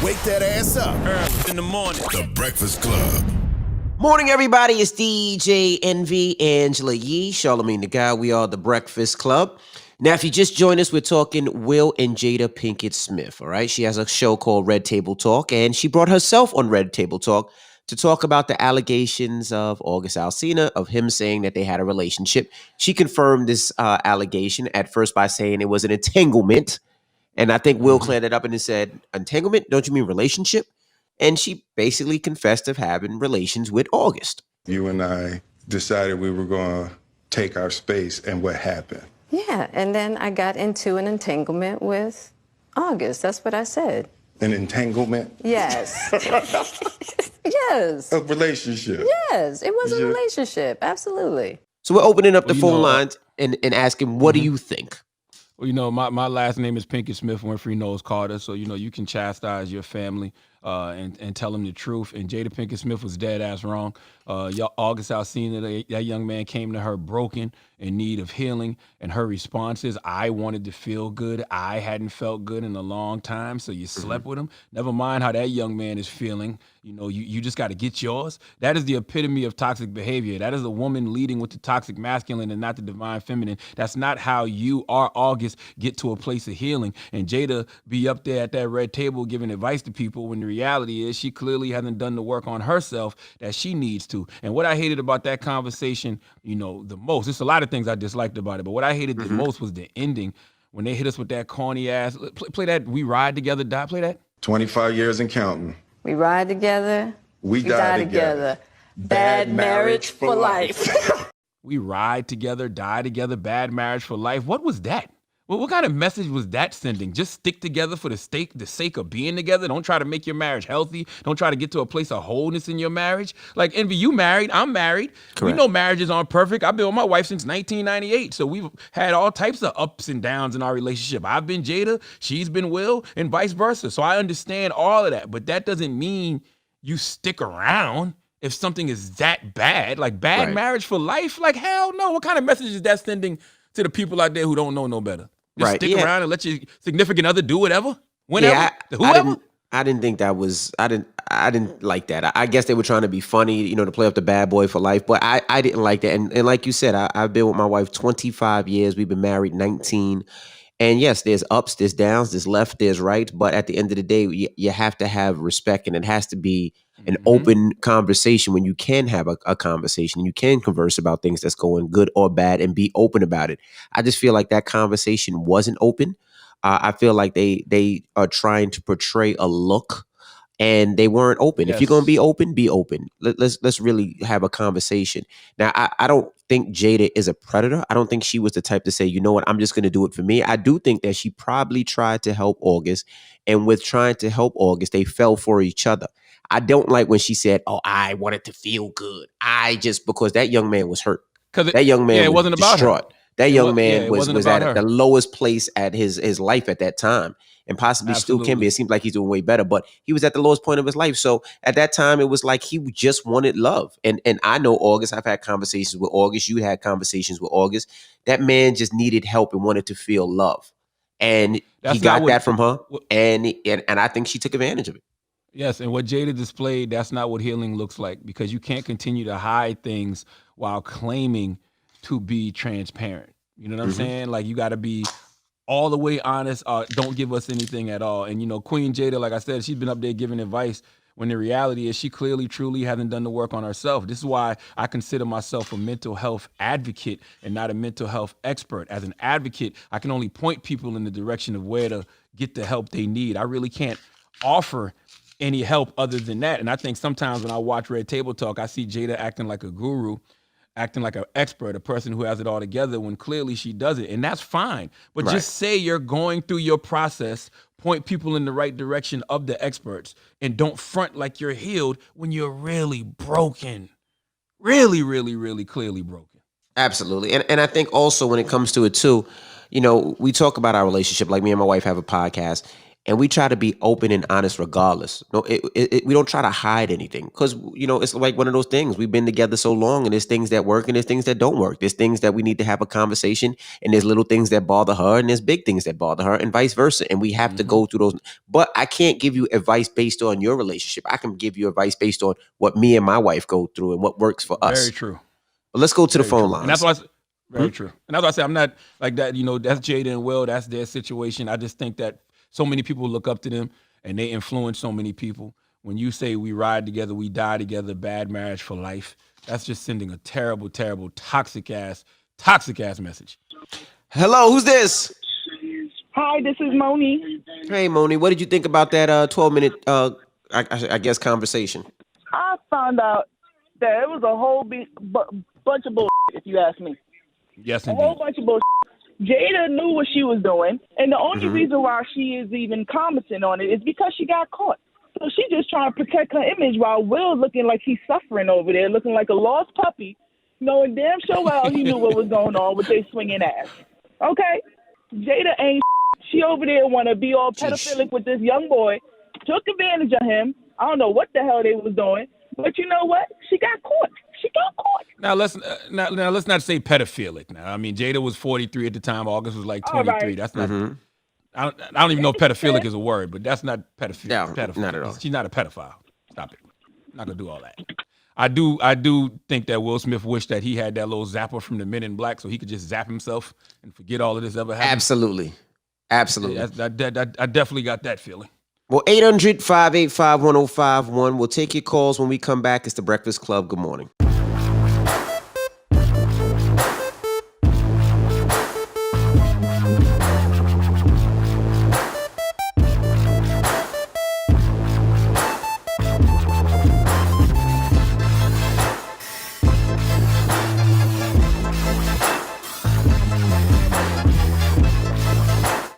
Wake that ass up Early in the morning. The Breakfast Club. Morning, everybody. It's DJ Envy, Angela Yee, Charlamagne the Guy. We are The Breakfast Club. Now, if you just joined us, we're talking Will and Jada Pinkett Smith, all right? She has a show called Red Table Talk, and she brought herself on Red Table Talk to talk about the allegations of August Alsina, of him saying that they had a relationship. She confirmed this allegation at first by saying it was an entanglement. And I think Will cleared it up and he said, entanglement? Don't you mean relationship? And she basically confessed of having relations with August. You and I decided we were going to take our space, and what happened? Yeah, and then I got into an entanglement with August. That's what I said. An entanglement? Yes. Yes. A relationship? Yes, it was a relationship. Absolutely. So we're opening up the phone lines and asking, what do you think? Well, my last name is Pinkett Smith. Winfrey knows Carter, so you can chastise your family and tell them the truth. And Jada Pinkett Smith was dead ass wrong. August Alsina, that young man came to her broken, in need of healing, and her response is, I wanted to feel good. I hadn't felt good in a long time, so you slept with him. Never mind how that young man is feeling. You just got to get yours. That is the epitome of toxic behavior. That is a woman leading with the toxic masculine and not the divine feminine. That's not how you or August get to a place of healing. And Jada be up there at that red table giving advice to people when the reality is she clearly hasn't done the work on herself that she needs to. And what I hated about that conversation, the most, there's a lot of things I disliked about it, but what I hated the most was the ending when they hit us with that corny ass, play that We Ride Together, play that. 25 years and counting. We ride together. We die together. Bad marriage for life. We ride together, die together, bad marriage for life. What was that? Well, what kind of message was that sending? Just stick together for the sake of being together. Don't try to make your marriage healthy. Don't try to get to a place of wholeness in your marriage. Like, Envy, you married, I'm married. Correct. We know marriages aren't perfect. I've been with my wife since 1998. So we've had all types of ups and downs in our relationship. I've been Jada, she's been Will, and vice versa. So I understand all of that. But that doesn't mean you stick around if something is that bad. Like bad marriage for life? Like, hell no. What kind of message is that sending to the people out there who don't know no better? Just stick around and let your significant other do whatever, whenever, whoever. I didn't think that was. I didn't like that. I guess they were trying to be funny, to play up the bad boy for life. But I didn't like that. And like you said, I've been with my wife 25 years. We've been married 19. And yes, there's ups, there's downs, there's left, there's right. But at the end of the day, you have to have respect, and it has to be an open conversation when you can have a conversation. You can converse about things that's going good or bad and be open about it. I just feel like that conversation wasn't open. I feel like they are trying to portray a look, and they weren't open. Yes. If you're going to be open, be open. Let's really have a conversation. Now, I don't think Jada is a predator. I don't think she was the type to say, you know what, I'm just going to do it for me. I do think that she probably tried to help August, and with trying to help August, they fell for each other. I don't like when she said, oh, I wanted to feel good. Because that young man was hurt. That young man was wasn't distraught. About her. That young man was at her. the lowest place at his life at that time, and possibly still can be. It seems like he's doing way better, but he was at the lowest point of his life. So at that time, it was like he just wanted love. And I know August. I've had conversations with August. You had conversations with August. That man just needed help and wanted to feel love, and he got that from her. And I think she took advantage of it. Yes, and what Jada displayed, that's not what healing looks like, because you can't continue to hide things while claiming to be transparent. You know what I'm saying? Like, you got to be all the way honest. Don't give us anything at all. And, Queen Jada, like I said, she's been up there giving advice when the reality is she clearly, truly hasn't done the work on herself. This is why I consider myself a mental health advocate and not a mental health expert. As an advocate, I can only point people in the direction of where to get the help they need. I really can't offer any help other than that. And I think sometimes when I watch Red Table Talk, I see Jada acting like a guru, acting like an expert, a person who has it all together, when clearly she doesn't. And that's fine. But just say you're going through your process, point people in the right direction of the experts, and don't front like you're healed when you're really broken. Really, really, really clearly broken. Absolutely. And I think also when it comes to it too, we talk about our relationship, like me and my wife have a podcast. and we try to be open and honest regardless. No, we don't try to hide anything because it's like one of those things. We've been together so long, and there's things that work and there's things that don't work. There's things that we need to have a conversation, and there's little things that bother her, and there's big things that bother her, and vice versa. And we have to go through those. But I can't give you advice based on your relationship. I can give you advice based on what me and my wife go through and what works for us. Very true. But let's go to the phone lines. And that's why. Very true. And that's why I say I'm not like that. That's Jada and Will. That's their situation. I just think that so many people look up to them and they influence so many people. When you say we ride together, we die together, bad marriage for life, that's just sending a terrible, terrible, toxic ass message. Hello, who's this? Hi, this is Moni. Hey, Moni, what did you think about that 12-minute, I guess, conversation? I found out that it was a whole bunch of bullshit, if you ask me. Yes, A indeed. whole bunch of bullshit. Jada knew what she was doing, and the only reason why she is even commenting on it is because she got caught. So she just trying to protect her image while Will looking like he's suffering over there, looking like a lost puppy, knowing damn sure well he knew what was going on with their swinging ass. Okay? Jada ain't she over there want to be all pedophilic with this young boy, took advantage of him. I don't know what the hell they was doing, but you know what? She got caught. She got caught. Now let's not say pedophilic. Now, I mean, Jada was 43 at the time. August was like 23. Right. That's not. I don't even know if pedophilic is a word, but that's not pedophile. No, not at all. She's not a pedophile. Stop it. Not gonna do all that. I do think that Will Smith wished that he had that little zapper from the Men in Black, so he could just zap himself and forget all of this ever happened. Absolutely. I definitely got that feeling. Well, 800-585-1051. We'll take your calls when we come back. It's the Breakfast Club. Good morning.